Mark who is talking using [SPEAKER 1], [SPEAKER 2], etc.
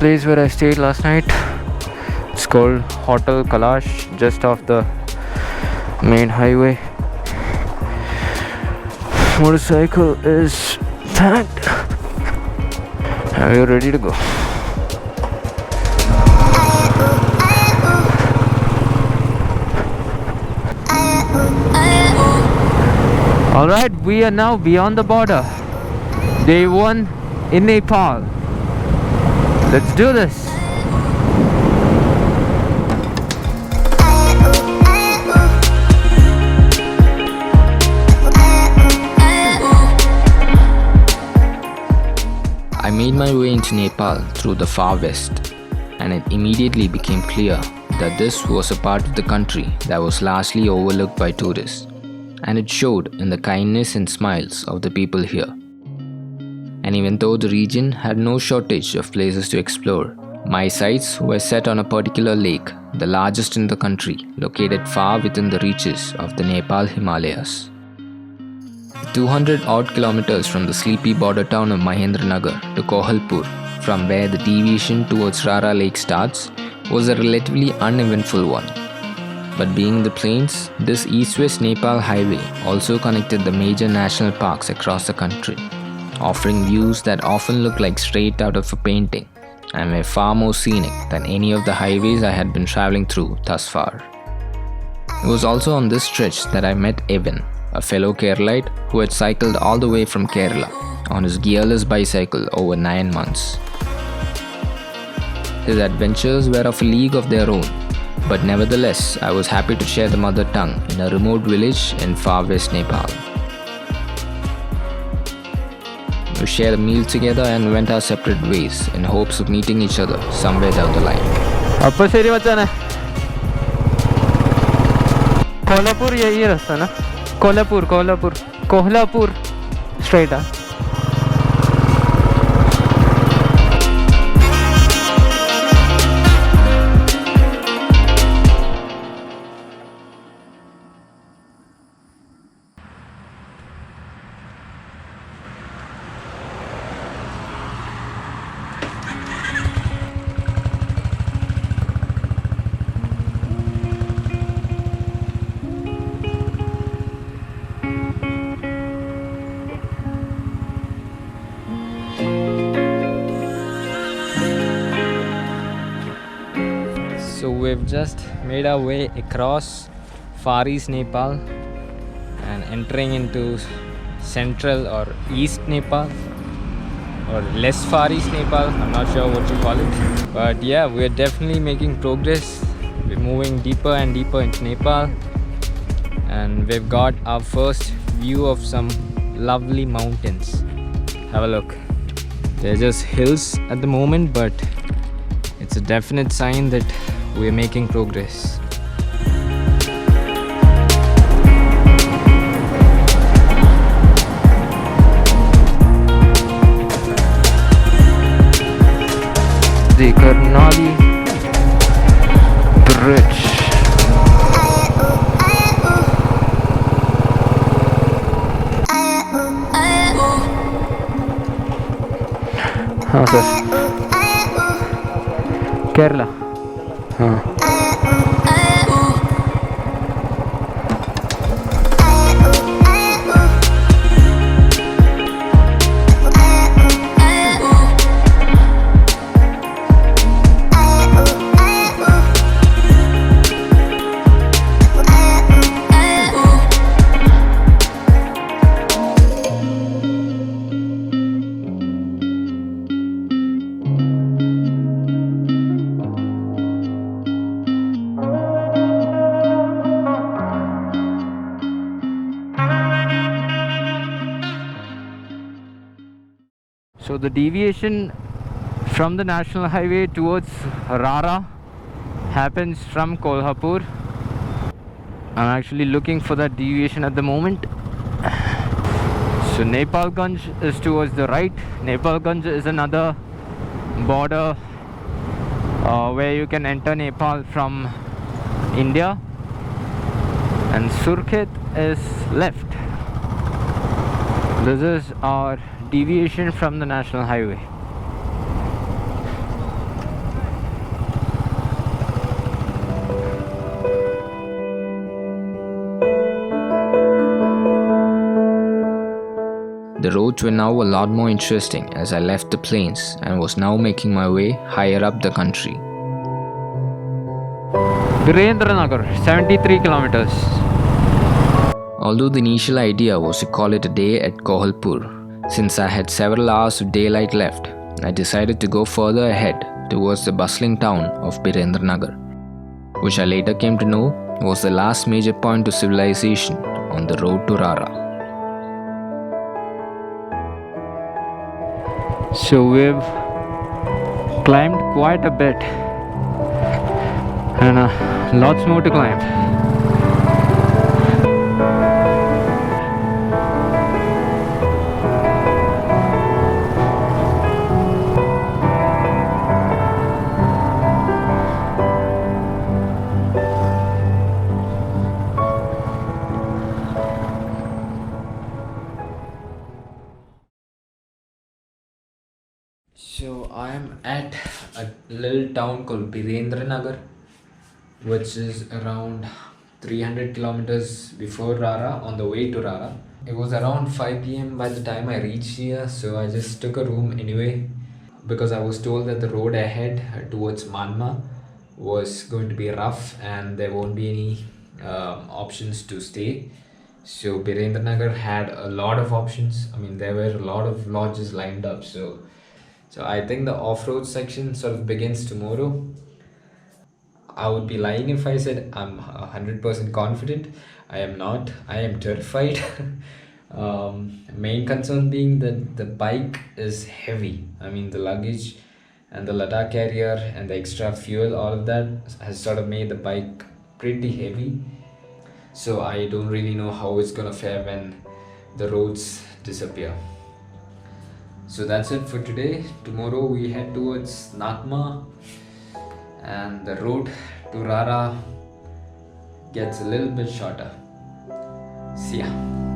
[SPEAKER 1] place where I stayed last night. It's called Hotel Kalash, just off the main highway. Motorcycle is packed. Are you ready to go? Alright, we are now beyond the border. Day 1 in Nepal. Let's do this.
[SPEAKER 2] I made my way into Nepal through the far west, and it immediately became clear that this was a part of the country that was largely overlooked by tourists, and it showed in the kindness and smiles of the people here. And even though the region had no shortage of places to explore, my sights were set on a particular lake, the largest in the country, located far within the reaches of the Nepal Himalayas. 200 odd kilometers from the sleepy border town of Mahendranagar to Kohalpur, from where the deviation towards Rara lake starts, was a relatively uneventful one. But being the plains, this east-west Nepal highway also connected the major national parks across the country, offering views that often look like straight out of a painting and were far more scenic than any of the highways I had been traveling through thus far. It was also on this stretch that I met Evan, a fellow Keralite who had cycled all the way from Kerala on his gearless bicycle over 9 months. His adventures were of a league of their own, but nevertheless I was happy to share the mother tongue in a remote village in far west Nepal. We shared a meal together and went our separate ways in hopes of meeting each other somewhere down the line.
[SPEAKER 1] Appa seri machana. Kolhapur yahi rasta na? Kohlapur straight up. So we've just made our way across Far East Nepal and entering into Central or East Nepal, or less Far East Nepal, I'm not sure what you call it. But yeah, we're definitely making progress. We're moving deeper and deeper into Nepal, and we've got our first view of some lovely mountains. Have a look. They're just hills at the moment, but it's a definite sign that we're making progress. The Karnali Bridge. हाँ sir Kerala हाँ So the deviation from the national highway towards Rara happens from Kolhapur. I'm actually looking for that deviation at the moment. So Nepalganj is towards the right. Nepalganj is another border where you can enter Nepal from India, and Surkhet is left. This is our deviation from the national highway.
[SPEAKER 2] The roads were now a lot more interesting as I left the plains and was now making my way higher up the country.
[SPEAKER 1] Nagar, 73 kilometers.
[SPEAKER 2] Although the initial idea was to call it a day at Kohalpur, since I had several hours of daylight left, I decided to go further ahead towards the bustling town of Nagar, which I later came to know was the last major point to civilization on the road to Rara.
[SPEAKER 1] So we've climbed quite a bit and lots more to climb. So I am at a little town called Nagar, which is around 300 kilometers before Rara, on the way to Rara. It was around 5 p.m. by the time I reached here, so I just took a room anyway because I was told that the road ahead towards Manma was going to be rough and there won't be any options to stay. So Nagar had a lot of options. I mean, there were a lot of lodges lined up. So I think the off-road section sort of begins tomorrow. I would be lying if I said I'm 100% confident. I am not. I am terrified. Main concern being that the bike is heavy. I mean, the luggage and the Ladakh carrier and the extra fuel, all of that has sort of made the bike pretty heavy. So I don't really know how it's gonna fare when the roads disappear. So that's it for today. Tomorrow we head towards Nakma and the road to Rara gets a little bit shorter. See ya.